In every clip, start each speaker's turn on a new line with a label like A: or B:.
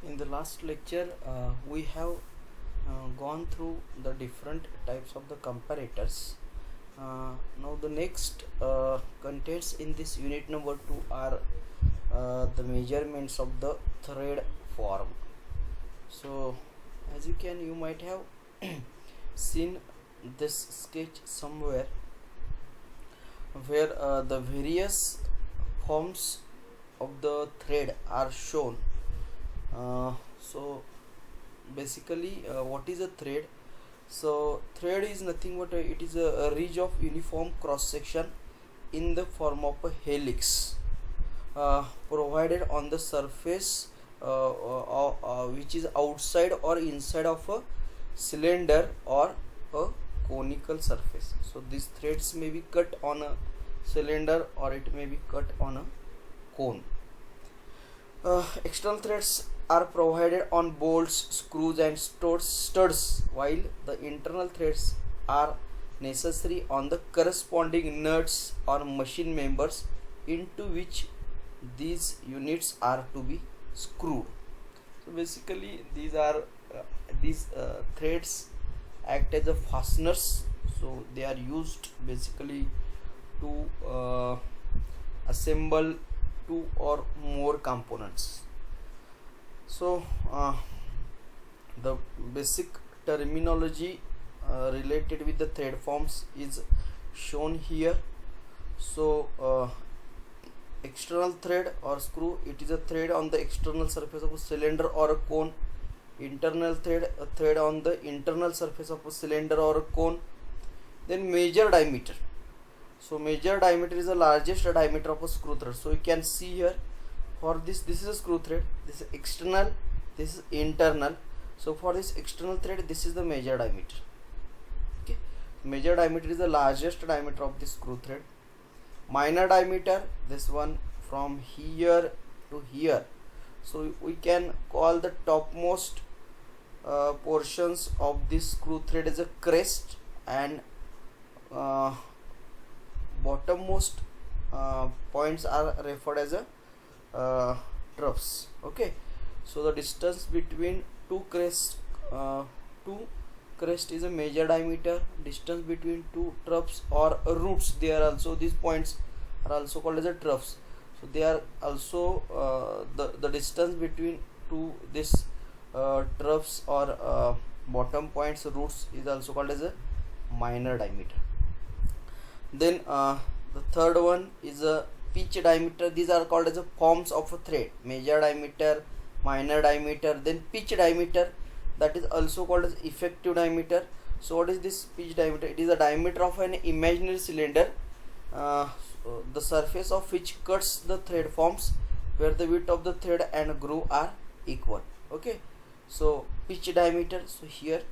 A: In the last lecture, we have gone through the different types of the comparators. Now the next contents in this unit number 2 are the measurements of the thread form. So as you might have seen this sketch somewhere where the various forms of the thread are shown. So basically what is a thread? So thread is nothing but it is a ridge of uniform cross section in the form of a helix provided on the surface which is outside or inside of a cylinder or a conical surface. So these threads may be cut on a cylinder or it may be cut on a cone. External threads are provided on bolts, screws and studs, while the internal threads are necessary on the corresponding nuts or machine members into which these units are to be screwed. So basically these threads act as a fasteners, so they are used basically to assemble two or more components. So the basic terminology related with the thread forms is shown here. So external thread or screw, it is a thread on the external surface of a cylinder or a cone. Internal thread, a thread on the internal surface of a cylinder or a cone. Then major diameter. So major diameter is the largest diameter of a screw thread. So you can see here, for this is a screw thread, this is external, this is internal. So for this external thread, this is the major diameter. Okay, major diameter is the largest diameter of this screw thread. Minor diameter, this one from here to here. So we can call the topmost portions of this screw thread as a crest, and bottommost points are referred as a troughs. Okay, so the distance between two crest is a major diameter. Distance between two troughs or roots, they are also, these points are also called as a troughs. So they are also the distance between two this troughs or bottom points, roots, is also called as a minor diameter. Then the third one is a pitch diameter. These are called as a forms of a thread: major diameter, minor diameter, then pitch diameter, that is also called as effective diameter. So what is this pitch diameter? It is the diameter of an imaginary cylinder, the surface of which cuts the thread forms, where the width of the thread and groove are equal. Okay, so pitch diameter. So here,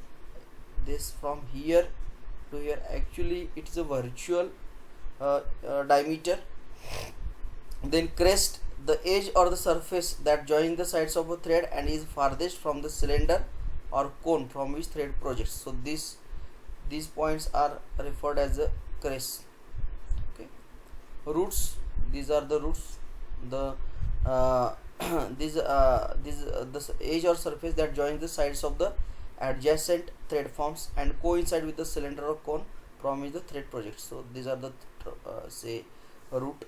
A: this from here to here, actually it is a virtual diameter. Then crest, the edge or the surface that joins the sides of a thread and is farthest from the cylinder or cone from which thread projects. So these points are referred as a crest. Okay, roots, these are the roots. The this edge or surface that joins the sides of the adjacent thread forms and coincide with the cylinder or cone from which the thread projects. So these are the say root.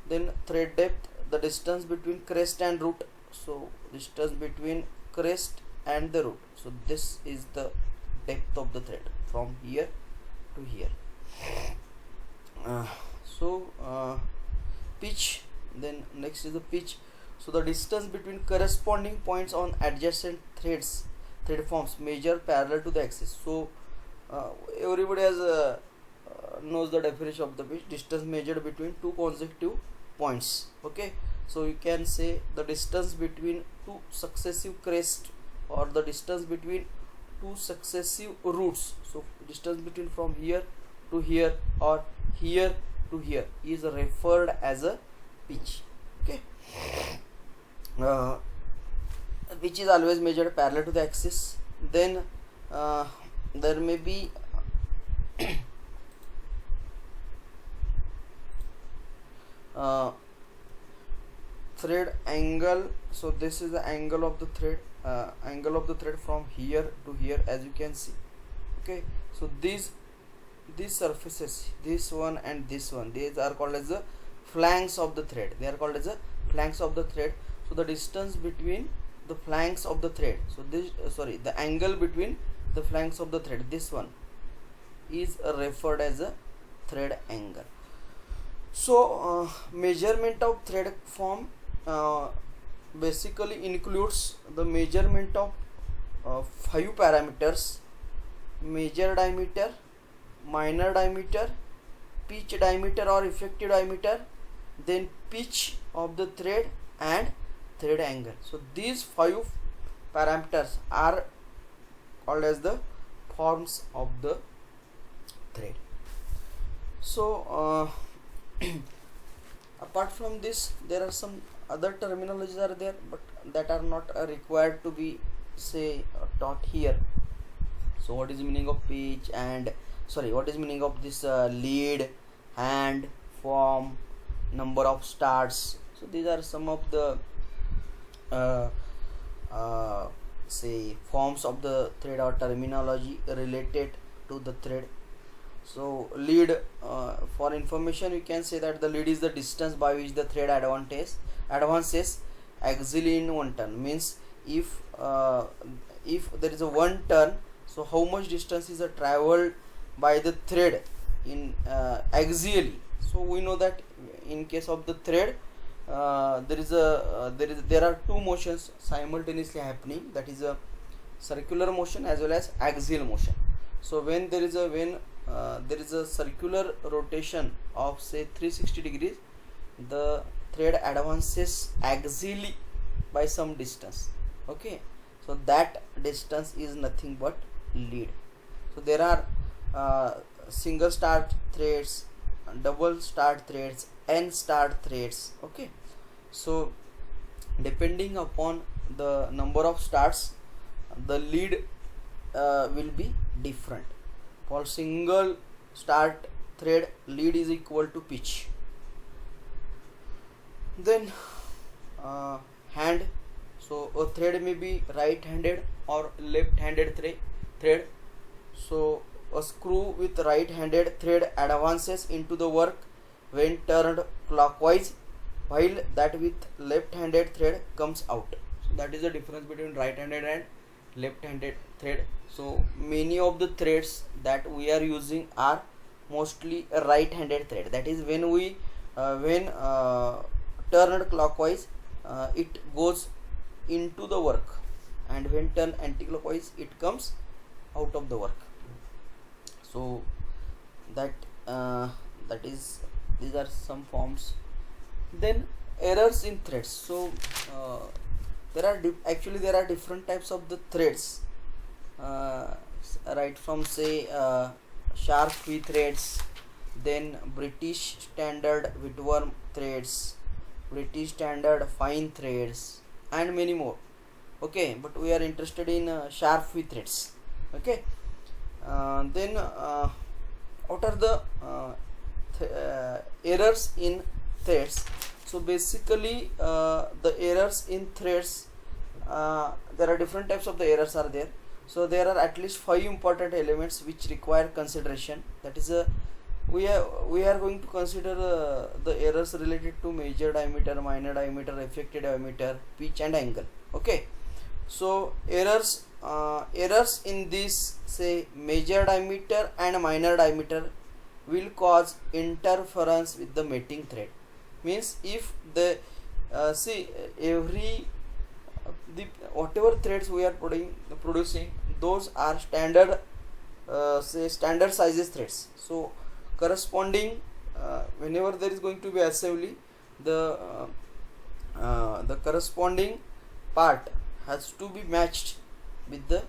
A: Then thread depth, the distance between crest and root. So distance between crest and the root. So this is the depth of the thread from here to here. Pitch, then next is the pitch. So the distance between corresponding points on adjacent thread forms measure parallel to the axis. So everybody has knows the definition of the pitch: distance measured between two consecutive points. Okay, so you can say the distance between two successive crests or the distance between two successive roots. So distance between from here to here or here to here is referred as a pitch. Okay, which is always measured parallel to the axis. Then there may be thread angle. So this is the angle of the thread from here to here, as you can see. Okay, so these surfaces, this one and this one, these are called as the flanks of the thread. They are called as the flanks of the thread. So the distance between the flanks of the thread, so this the angle between the flanks of the thread, this one is referred as a thread angle. So measurement of thread form basically includes the measurement of 5 parameters: major diameter, minor diameter, pitch diameter or effective diameter, then pitch of the thread and thread angle. So these 5 parameters are called as the forms of the thread. So apart from this, there are some other terminologies are there, but that are not required to be taught here. So what is the meaning of pitch, and what is meaning of this lead, hand, form, number of starts. So these are some of the forms of the thread or terminology related to the thread. So lead, for information you can say that the lead is the distance by which the thread advances axially in one turn. Means if there is a one turn, so how much distance is traveled by the thread in axially. So we know that in case of the thread, there are two motions simultaneously happening, that is a circular motion as well as axial motion. So when there is a circular rotation of say 360 degrees, the thread advances axially by some distance. Okay, so that distance is nothing but lead. So there are single start threads, double start threads, n start threads. Okay, so depending upon the number of starts, the lead will be different. For single start thread, lead is equal to pitch. Then hand, so a thread may be right handed or left handed thread. So a screw with right handed thread advances into the work when turned clockwise, while that with left handed thread comes out. So that is the difference between right handed and left handed thread. So many of the threads that we are using are mostly a right handed thread. That is when we turned clockwise, it goes into the work, and when turned anti-clockwise, it comes out of the work. So that is, these are some forms. Then errors in threads. So there are different types of the threads, right from say sharp V threads, then British standard Whitworth threads, British standard fine threads, and many more. Okay, but we are interested in sharp V threads. Okay, then what are the errors in threads? So basically the errors in threads, there are different types of the errors are there. So there are at least 5 important elements which require consideration. That is we are going to consider the errors related to major diameter, minor diameter, effective diameter, pitch and angle. Okay, so errors in this say major diameter and minor diameter will cause interference with the mating thread. Means if the whatever threads we are producing, those are standard standard sizes threads. So corresponding whenever there is going to be assembly, the corresponding part has to be matched with the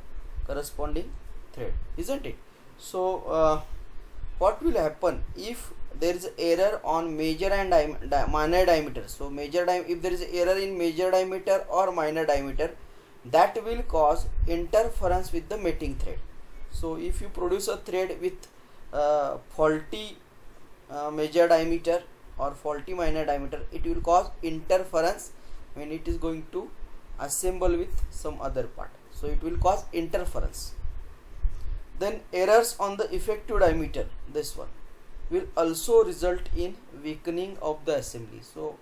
A: corresponding thread, isn't it? So what will happen if there is error on major and minor diameter? So if there is error in major diameter or minor diameter, that will cause interference with the mating thread. So if you produce a thread with faulty major diameter or faulty minor diameter, it will cause interference when it is going to assemble with some other part, so it will cause interference. Then errors on the effective diameter, this one, will also result in weakening of the assembly. So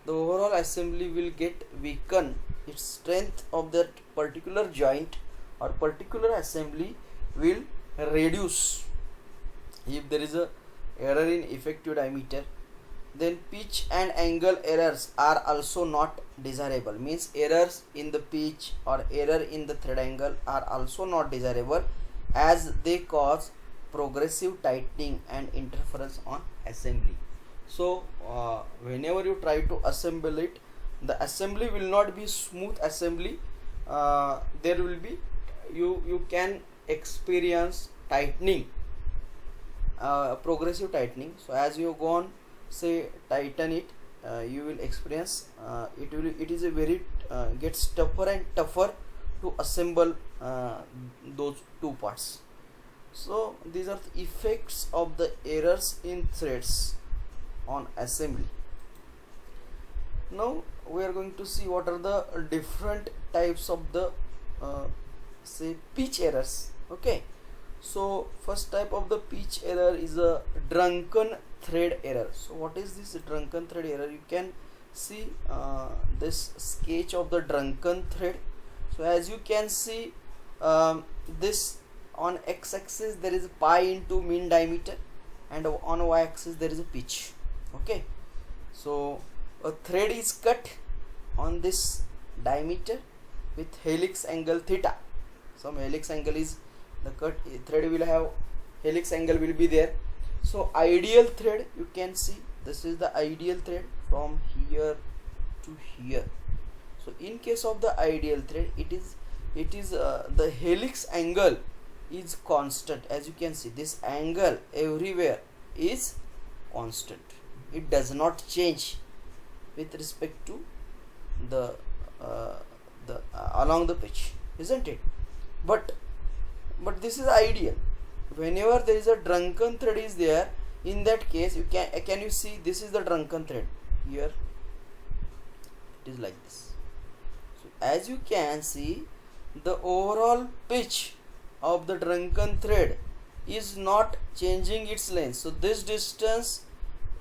A: the overall assembly will get weakened, its strength of that particular joint or particular assembly will reduce if there is a error in effective diameter. Then pitch and angle errors are also not desirable, means errors in the pitch or error in the thread angle are also not desirable, as they cause progressive tightening and interference on assembly. So whenever you try to assemble it, the assembly will not be smooth assembly. There will be, you can experience tightening, progressive tightening. So as you go on, say tighten it, you will experience it is a very gets tougher and tougher to assemble those two parts. So these are the effects of the errors in threads on assembly. Now we are going to see what are the different types of the say pitch errors. Okay, so first type of the pitch error is a drunken thread error. So what is this drunken thread error? You can see this sketch of the drunken thread. So as you can see, this on x-axis there is pi into mean diameter, and on y-axis there is a pitch. Okay, so a thread is cut on this diameter with helix angle theta. Some helix angle is the cut thread will have, helix angle will be there. So ideal thread, you can see this is the ideal thread from here to here. So in case of the ideal thread, it is the helix angle is constant. As you can see, this angle everywhere is constant, it does not change with respect to the along the pitch, isn't it? But this is ideal. Whenever there is a drunken thread is there, in that case you can you see this is the drunken thread, here it is like this. So as you can see, the overall pitch of the drunken thread is not changing its length. So this distance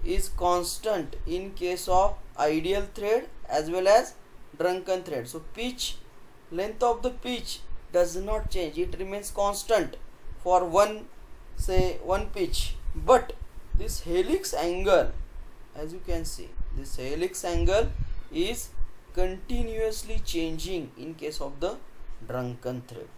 A: is constant in case of ideal thread as well as drunken thread. So pitch, length of the pitch does not change, it remains constant for one pitch. But this helix angle, as you can see, this helix angle is continuously changing in case of the drunken thread.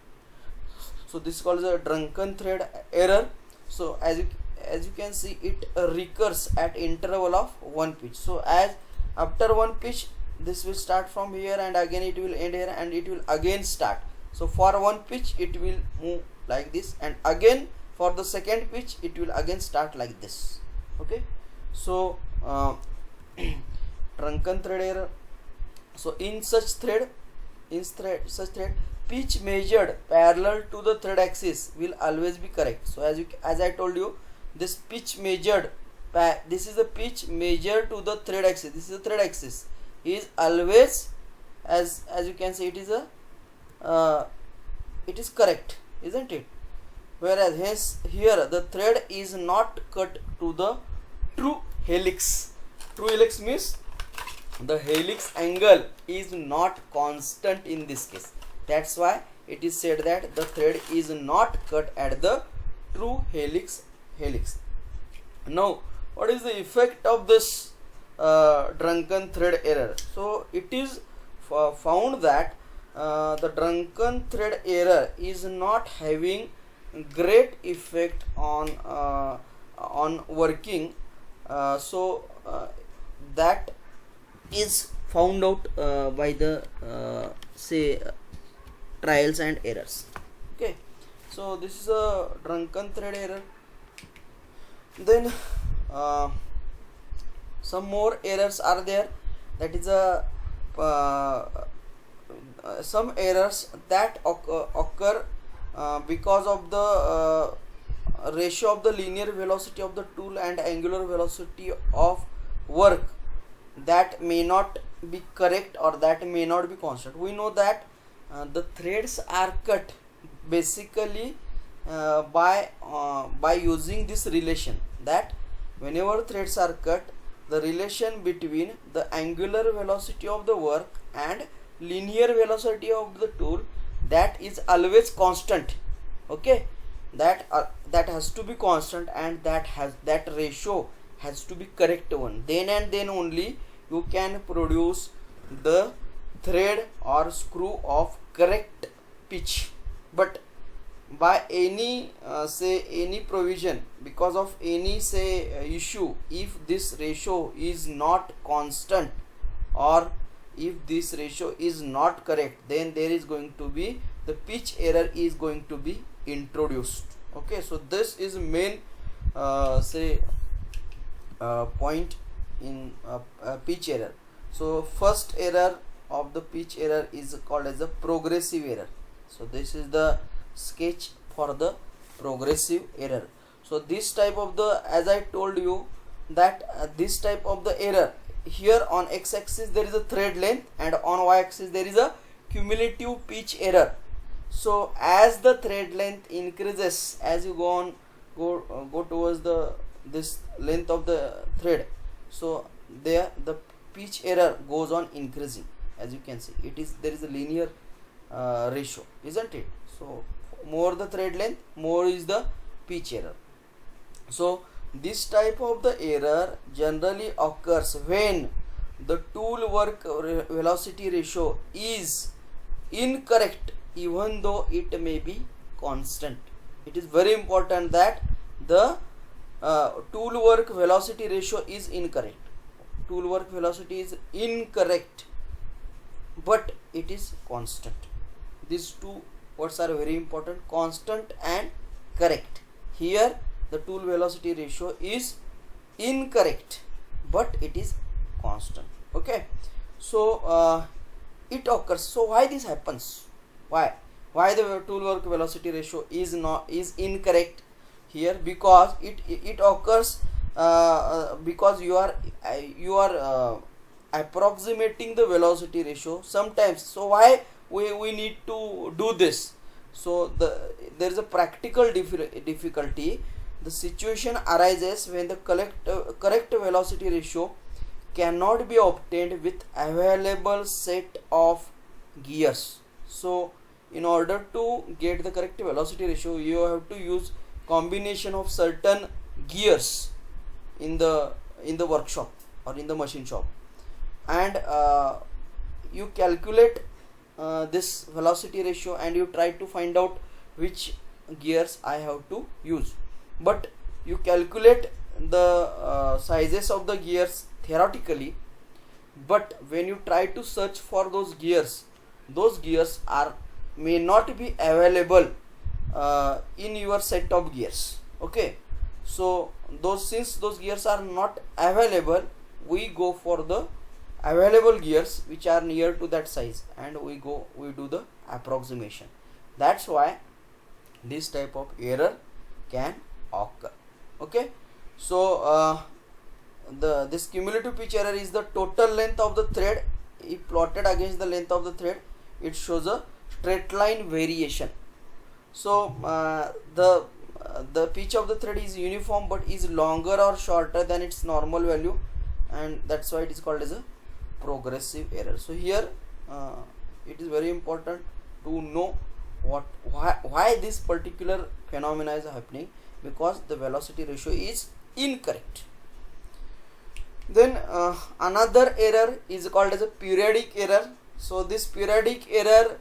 A: So this is called the drunken thread error. So as you can see, it recurs at interval of one pitch. So as after one pitch, this will start from here and again it will end here and it will again start. So for one pitch it will move like this, and again for the second pitch it will again start like this. Okay, so drunken thread error. So in such thread, pitch measured parallel to the thread axis will always be correct. So as I told you, this pitch measured, this is the pitch measured to the thread axis, this is the thread axis, is always, as you can see, it is correct, isn't it? Whereas hence here the thread is not cut to the true helix. True helix means the helix angle is not constant in this case. That's why it is said that the thread is not cut at the true helix. Now what is the effect of this drunken thread error? So it is found that the drunken thread error is not having great effect on working. So that is found out by the say trials and errors. Okay, so this is a drunken thread error. Then some more errors are there. That is some errors that occur because of the ratio of the linear velocity of the tool and angular velocity of work that may not be correct or that may not be constant. We know that the threads are cut basically by using this relation, that whenever threads are cut, the relation between the angular velocity of the work and linear velocity of the tool, that is always constant. Okay, that has to be constant, and that ratio has to be correct one. Then and then only you can produce the thread or screw of correct pitch. But by any any provision, because of any issue, if this ratio is not constant or if this ratio is not correct, then there is going to be the pitch error is going to be introduced. Okay, so this is main point in pitch error. So first error of the pitch error is called as a progressive error. So this is the sketch for the progressive error. So this type of the, as I told you, that this type of the error, here on x-axis there is a thread length and on y-axis there is a cumulative pitch error. So as the thread length increases, as you go towards this length of the thread, so there the pitch error goes on increasing. As you can see, there is a linear ratio, isn't it? So more the thread length, more is the pitch error. So this type of the error generally occurs when the tool work velocity ratio is incorrect, even though it may be constant. It is very important that the tool work velocity ratio is incorrect. Tool work velocity is incorrect, but it is constant. These two words are very important: constant and correct. Here the tool velocity ratio is incorrect, but it is constant. Okay, so it occurs. So why this happens? Why the tool work velocity ratio is incorrect here? Because it occurs because you are approximating the velocity ratio sometimes. So why we need to do this? So there is a practical difficulty. The situation arises when the correct velocity ratio cannot be obtained with available set of gears. So in order to get the correct velocity ratio, you have to use combination of certain gears in the workshop or in the machine shop, and you calculate this velocity ratio and you try to find out which gears I have to use. But you calculate the sizes of the gears theoretically, but when you try to search for those gears may not be available in your set of gears. Okay, so since those gears are not available, we go for the available gears which are near to that size, and we do the approximation. That's why this type of error can occur. Okay, so this cumulative pitch error is the total length of the thread. If plotted against the length of the thread, it shows a straight line variation. So the pitch of the thread is uniform but is longer or shorter than its normal value, and that's why it is called as a progressive error. So here it is very important to know why this particular phenomena is happening, because the velocity ratio is incorrect. Then another error is called as a periodic error. So this periodic error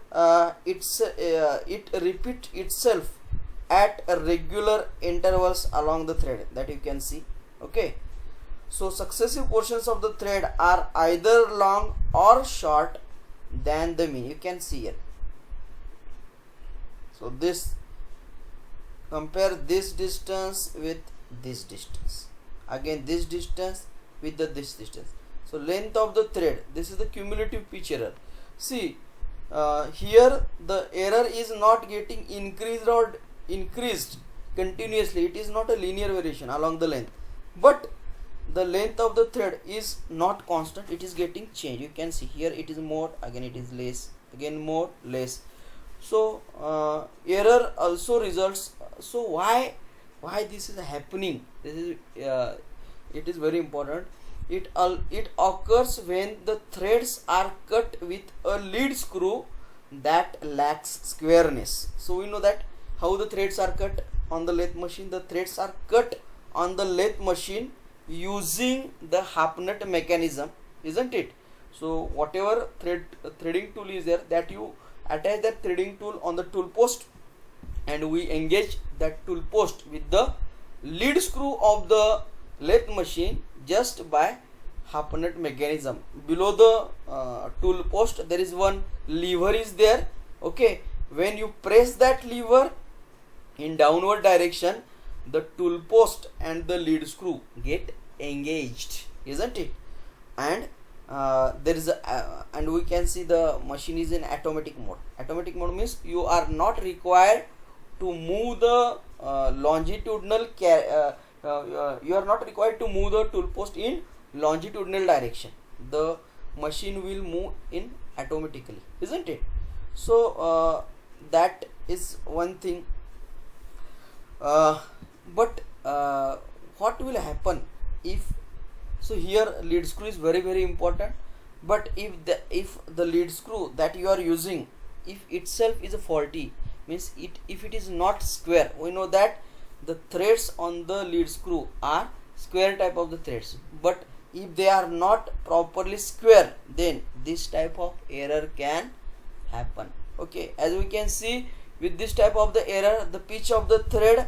A: it repeats itself at regular intervals along the thread, that you can see. Okay, so successive portions of the thread are either long or short than the mean. You can see here. So this, compare this distance with this distance, again this distance with this distance. So length of the thread, this is the cumulative pitch error. See here the error is not getting increased continuously. It is not a linear variation along the length, but the length of the thread is not constant, it is getting changed. You can see here it is more, again it is less, again more, less. So error also results. So why this is happening? This is it is very important. It occurs when the threads are cut with a lead screw that lacks squareness. So we know that how the threads are cut on the lathe machine. The threads are cut on the lathe machine using the half nut mechanism, isn't it? So whatever threading tool is there, that you attach that threading tool on the tool post, and we engage that tool post with the lead screw of the lathe machine just by half nut mechanism. Below the tool post there is one lever is there. Okay, when you press that lever in downward direction, the tool post and the lead screw get engaged, isn't it? And there is a and we can see the machine is in automatic mode. Automatic mode means you are not required to move the longitudinal you are not required to move the tool post in longitudinal direction. The machine will move in automatically, isn't it? So that is one thing. But what will happen if, so here lead screw is very important, but if the lead screw that you are using, if itself is a faulty, means if it is not square, we know that the threads on the lead screw are square type of the threads, but if they are not properly square, then this type of error can happen. Okay, as we can see with this type of the error, the pitch of the thread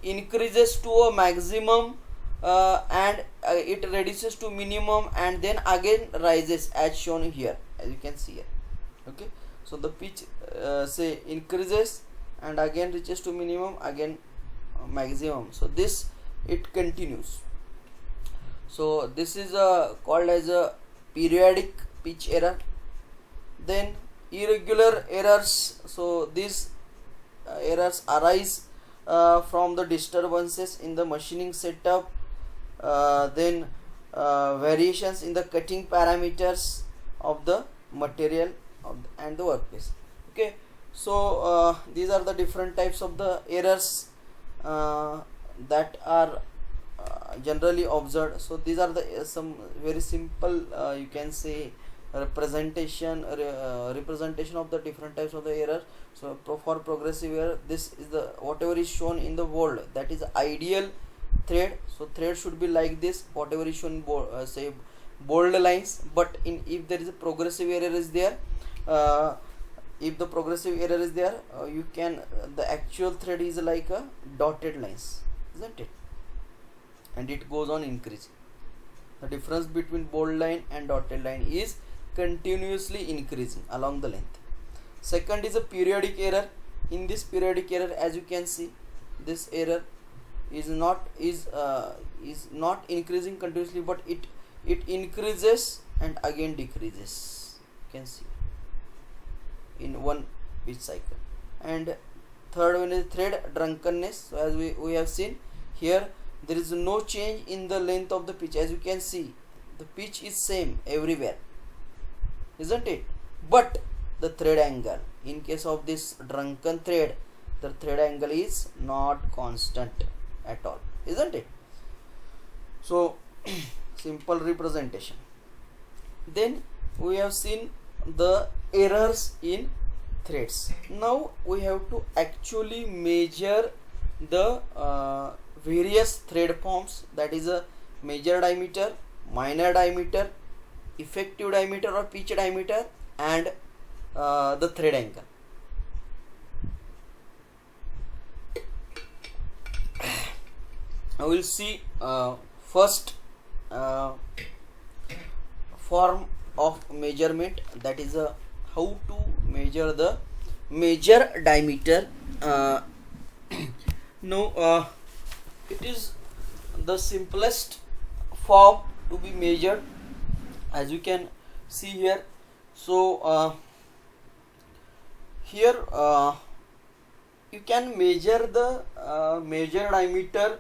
A: increases to a maximum and it reduces to minimum and then again rises as shown here, as you can see here. Okay, so the pitch say increases and again reaches to minimum, again maximum. So this it continues. So this is called as a periodic pitch error. Then irregular errors. So these errors arise from the disturbances in the machining setup, then variations in the cutting parameters of the material and the workpiece. Okay, so these are the different types of the errors that are generally observed. So these are the some very simple you can say representation of the different types of the error. So for progressive error, this is the whatever is shown in the bold, that is ideal thread. So thread should be like this, whatever is shown bold, say bold lines. But if there is a progressive error is there, if the progressive error is there, you can the actual thread is like a dotted lines, isn't it? And it goes on increasing. The difference between bold line and dotted line is continuously increasing along the length. Second is a periodic error. In this periodic error, as you can see, this error is not increasing continuously, but it increases and again decreases. You can see in one pitch cycle. And third one is thread drunkenness. So as we have seen here, there is no change in the length of the pitch. As you can see, the pitch is same everywhere, isn't it? But the thread angle, in case of this drunken thread, the thread angle is not constant at all, isn't it? So simple representation. Then we have seen the errors in threads. Now we have to actually measure the various thread forms, that is a major diameter, minor diameter, effective diameter or pitch diameter, and the thread angle. I will see first form of measurement, that is how to measure the major diameter. Now it is the simplest form to be measured, as you can see here. So here you can measure the major diameter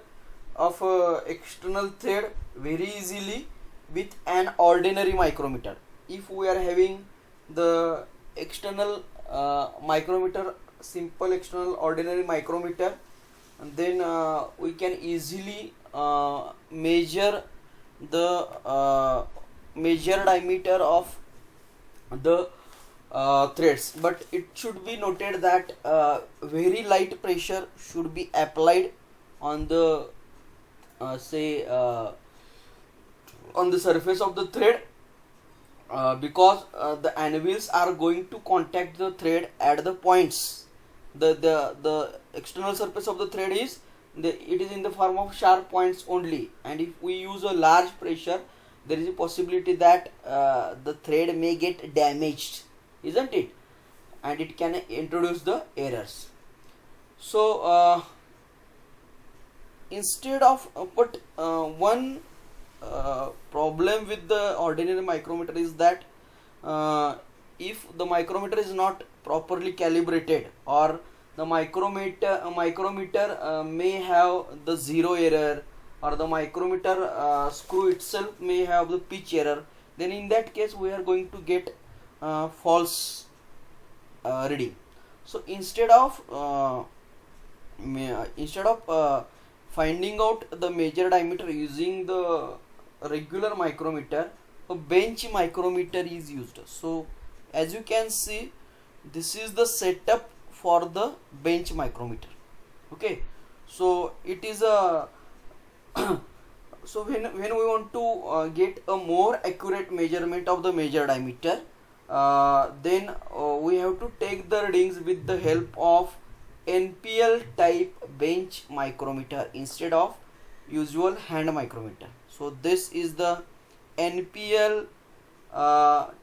A: of external thread very easily with an ordinary micrometer. If we are having the external micrometer, simple external ordinary micrometer, then we can easily measure the measure diameter of the threads, but it should be noted that very light pressure should be applied on the on the surface of the thread, because the anvils are going to contact the thread at the points. The external surface of the thread is it is in the form of sharp points only, and if we use a large pressure, there is a possibility that the thread may get damaged, isn't it, and it can introduce the errors. So instead of but one problem with the ordinary micrometer is that if the micrometer is not properly calibrated, or the micrometer may have the zero error, or the micrometer screw itself may have the pitch error, then in that case we are going to get false reading. So instead of finding out the measure diameter using the regular micrometer, a bench micrometer is used. So as you can see, this is the setup for the bench micrometer. Okay, so it is a so when we want to get a more accurate measurement of the measure diameter, then we have to take the readings with the help of NPL type bench micrometer instead of usual hand micrometer. So this is the NPL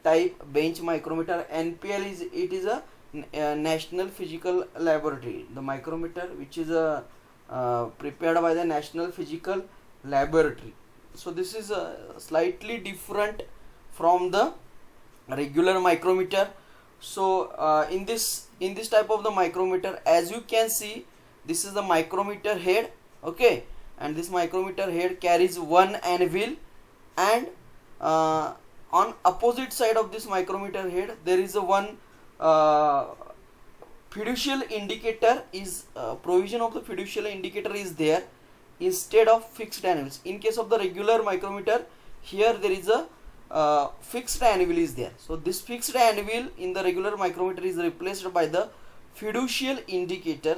A: type bench micrometer. NPL is a National Physical Laboratory, the micrometer which is prepared by the National Physical Laboratory. So this is slightly different from the regular micrometer. So in this type of the micrometer, as you can see, this is the micrometer head. Okay, and this micrometer head carries one anvil, and on opposite side of this micrometer head there is a one fiducial indicator is provision of the fiducial indicator is there instead of fixed anvils. In case of the regular micrometer, here there is a fixed anvil is there. So this fixed anvil in the regular micrometer is replaced by the fiducial indicator.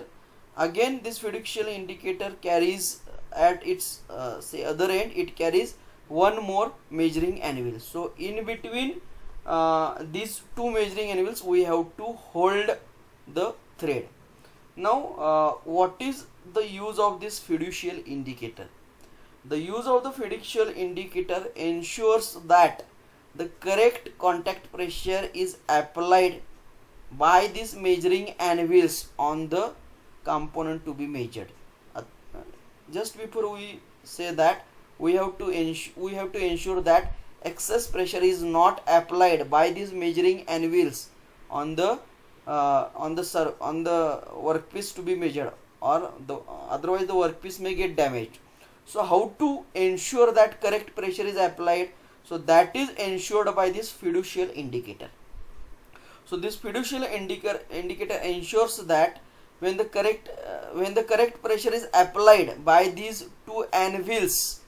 A: Again, this fiducial indicator carries at its other end, it carries one more measuring anvil. So in between these two measuring anvils we have to hold the thread. Now what is the use of this fiducial indicator? The use of the fiducial indicator ensures that the correct contact pressure is applied by these measuring anvils on the component to be measured. Just before we say that, we have to ensure that excess pressure is not applied by these measuring anvils on the workpiece to be measured, or otherwise the workpiece may get damaged. So how to ensure that correct pressure is applied? So that is ensured by this fiducial indicator. So this fiducial indicator ensures that when the correct pressure is applied by these two anvils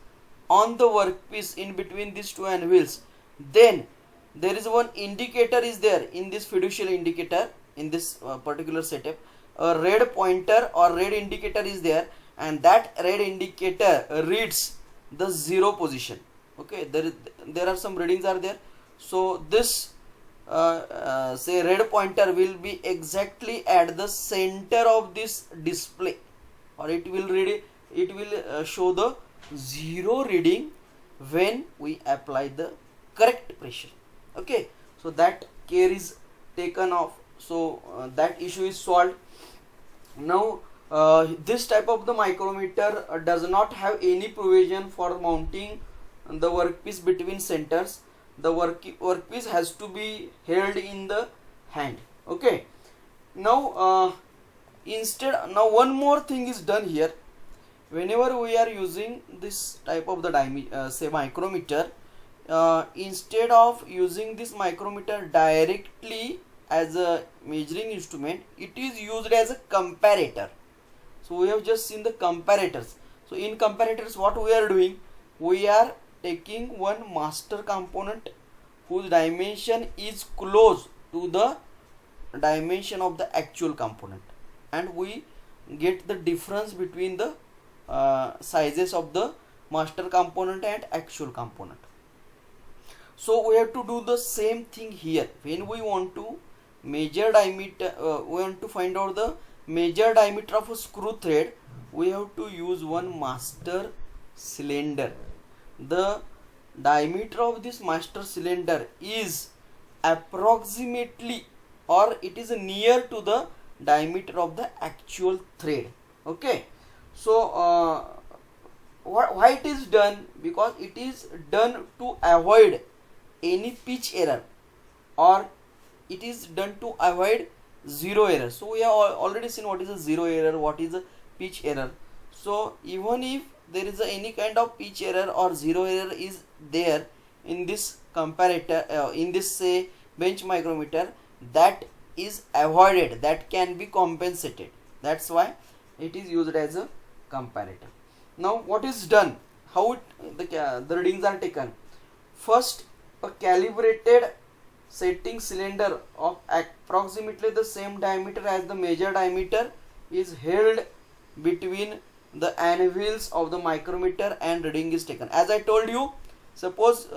A: on the workpiece, in between these two anvils, then there is one indicator is there in this fiducial indicator. In this particular setup, a red pointer or red indicator is there, and that red indicator reads the zero position. Okay, there are some readings are there. So this say red pointer will be exactly at the center of this display, or it will show the zero reading when we apply the correct pressure. Okay, so that care is taken off. So that issue is solved. Now this type of the micrometer does not have any provision for mounting the workpiece between centers. The workpiece has to be held in the hand. Okay, now now one more thing is done here. whenever we are using this type of the say micrometer, instead of using this micrometer directly as a measuring instrument, it is used as a comparator. So we have just seen the comparators. So in comparators, what we are doing, we are taking one master component whose dimension is close to the dimension of the actual component, and we get the difference between the sizes of the master component and actual component. So we have to do the same thing here. When we want to measure diameter, we want to find out the major diameter of a screw thread, we have to use one master cylinder. The diameter of this master cylinder is approximately, or it is near to the diameter of the actual thread. Okay, so why it is done? Because it is done to avoid any pitch error, or it is done to avoid zero error. So we have already seen what is a zero error, what is a pitch error. So even if there is any kind of pitch error or zero error is there in this comparator, in this say bench micrometer, that is avoided, that can be compensated. That's why it is used as a comparator. Now what is done, how the readings are taken? First, a calibrated setting cylinder of approximately the same diameter as the major diameter is held between the anvils of the micrometer and reading is taken. As I told you, suppose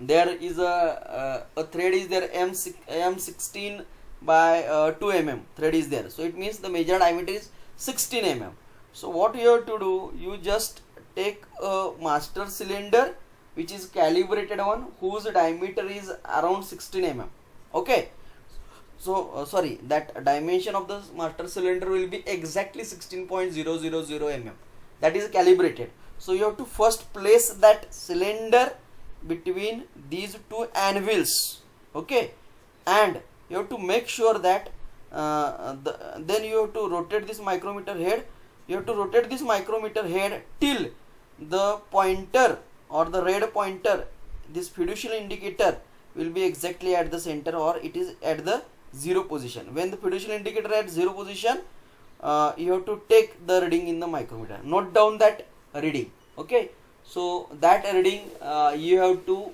A: there is a thread is there, M16 by 2 mm thread is there, so it means the major diameter is 16 mm. So what you have to do, you just take a master cylinder which is calibrated one whose diameter is around 16 mm. Okay, so sorry, that dimension of the master cylinder will be exactly 16.000 mm, that is calibrated. So you have to first place that cylinder between these two anvils. Okay, and you have to make sure that then you have to rotate this micrometer head. You have to rotate this micrometer head till the pointer or the red pointer, this fiducial indicator, will be exactly at the center, or it is at the zero position. When the fiducial indicator at zero position, you have to take the reading in the micrometer. Note down that reading. Okay, so that reading you have to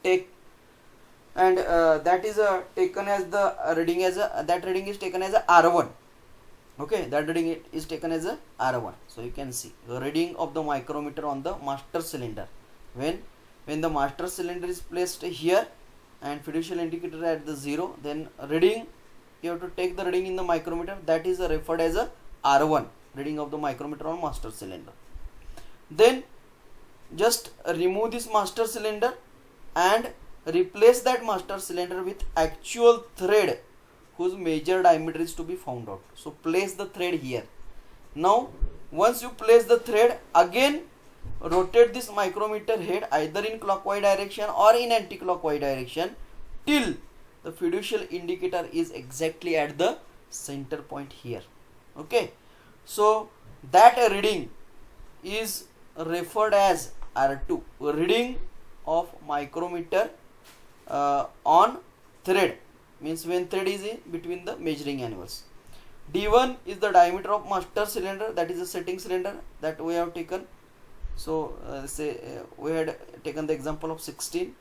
A: take, and that is taken as the reading as a, that reading is taken as a R1. Okay, that reading is taken as a R1. So you can see the reading of the micrometer on the master cylinder. When the master cylinder is placed here and fiducial indicator at the zero, then reading, you have to take the reading in the micrometer, that is referred as a R1, reading of the micrometer on master cylinder. Then just remove this master cylinder and replace that master cylinder with actual thread whose major diameter is to be found out. So place the thread here. Now once you place the thread, again rotate this micrometer head either in clockwise direction or in anti-clockwise direction till the fiducial indicator is exactly at the center point here. Okay, so that reading is referred as R2, reading of micrometer on thread, means when thread is in between the measuring anvils. D1 is the diameter of master cylinder, that is a setting cylinder that we have taken. So say we had taken the example of 16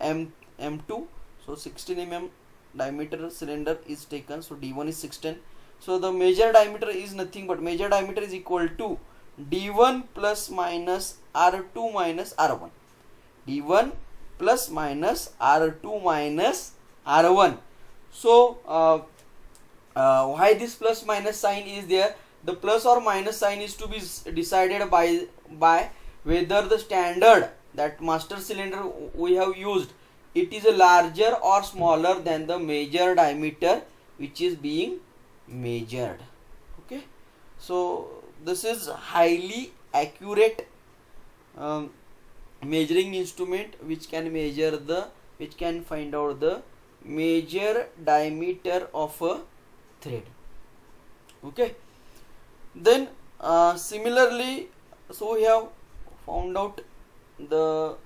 A: M2, so 16 mm diameter cylinder is taken, so D1 is 16. So the major diameter is nothing but, major diameter is equal to D1 plus minus R2 minus R1, D1 plus minus R2 minus R1. So why this plus minus sign is there? The plus or minus sign is to be decided by whether the standard, that master cylinder we have used, it is larger or smaller than the major diameter which is being measured. Okay, so this is highly accurate measuring instrument which can measure the, which can find out the major diameter of a thread. Okay, then Similarly, so we have found out the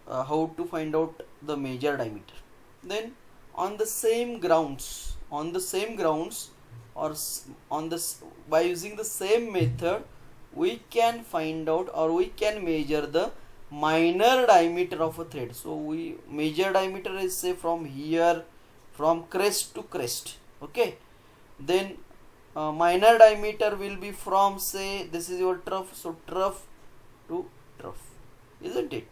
A: how to find out the major diameter. Then on the same grounds, or on this, by using the same method, we can find out, or we can measure the minor diameter of a thread. So we major diameter is, say, from here, from crest to crest. Okay, then minor diameter will be from, say, this is your trough, so trough to trough, isn't it?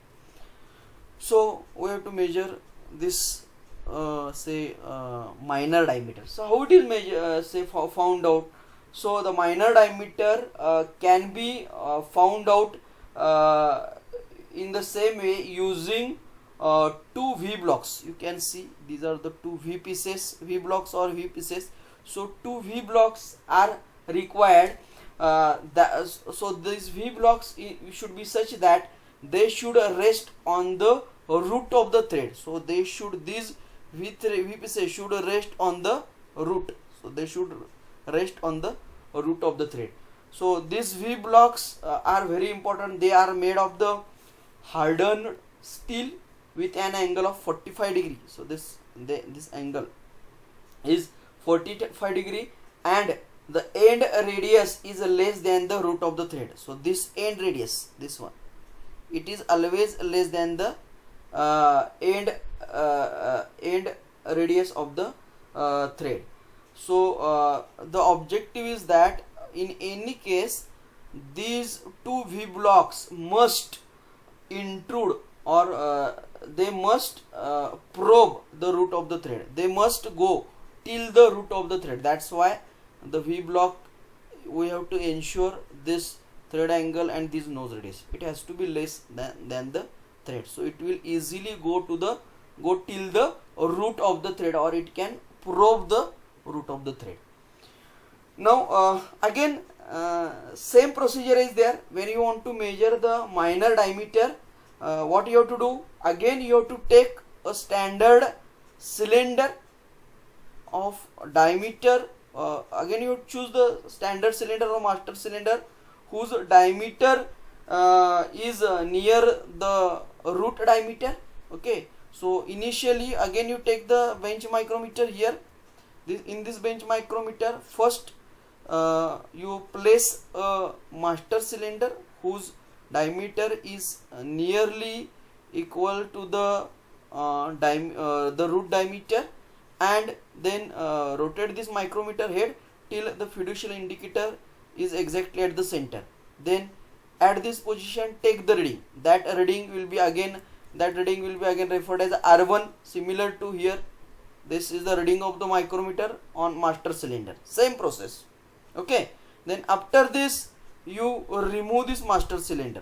A: So we have to measure this minor diameter. So how it is measure, found out? So the minor diameter can be found out in the same way using two V blocks. You can see these are the two V blocks or V pieces. So two V blocks are required. So these V blocks should be such that they should rest on the root of the thread. So they should, these V pieces should rest on the root. So they should rest on the root of the thread. So these V blocks are very important. They are made of the hardened steel with an angle of 45 degree. So this angle is 45 degree, and the end radius is less than the root of the thread. So this end radius, this one, it is always less than the end radius of the thread. So the objective is that in any case these two V blocks must intrude, or they must probe the root of the thread. They must go till the root of the thread. That's why the V block, we have to ensure this thread angle and this nose radius, it has to be less than the thread. So it will easily go till the root of the thread, or it can probe the root of the thread. Now again same procedure is there. When you want to measure the minor diameter, what you have to do? Again you have to take a standard cylinder of diameter. Again you choose the standard cylinder or master cylinder whose diameter is near the root diameter. Okay, so initially again you take the bench micrometer here. In this bench micrometer, first you place a master cylinder whose diameter is nearly equal to the root diameter, and then rotate this micrometer head till the fiducial indicator is exactly at the center. Then at this position take the reading. That reading will be again referred as R1, similar to here. This is the reading of the micrometer on master cylinder. Same process. Okay, then after this you remove this master cylinder.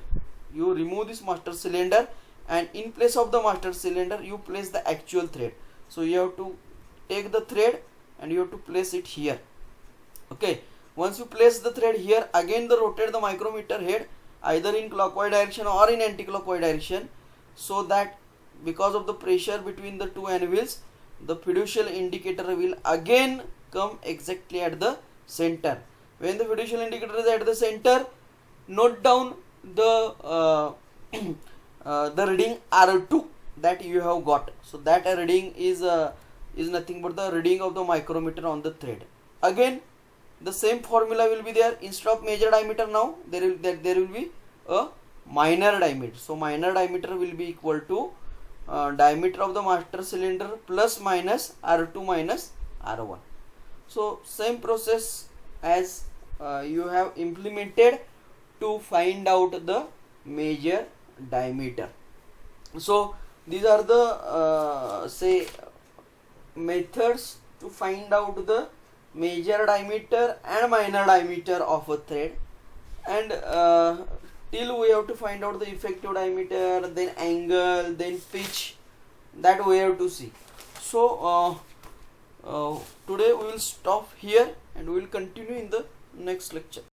A: And in place of the master cylinder you place the actual thread. So you have to take the thread and you have to place it here. Okay, once you place the thread here, again rotate the micrometer head either in clockwise direction or in anti-clockwise direction, so that because of the pressure between the two anvils, the fiducial indicator will again come exactly at the center. When the fiducial indicator is at the center, note down the reading R2 that you have got. So that reading is nothing but the reading of the micrometer on the thread. Again the same formula will be there. Instead of major diameter, now there will be a minor diameter. So minor diameter will be equal to diameter of the master cylinder plus minus R2 minus R1. So same process as you have implemented to find out the major diameter. So these are the methods to find out the major diameter and minor diameter of a thread, and till we have to find out the effective diameter, then angle, then pitch, that we have to see. So today we will stop here and we will continue in the next lecture.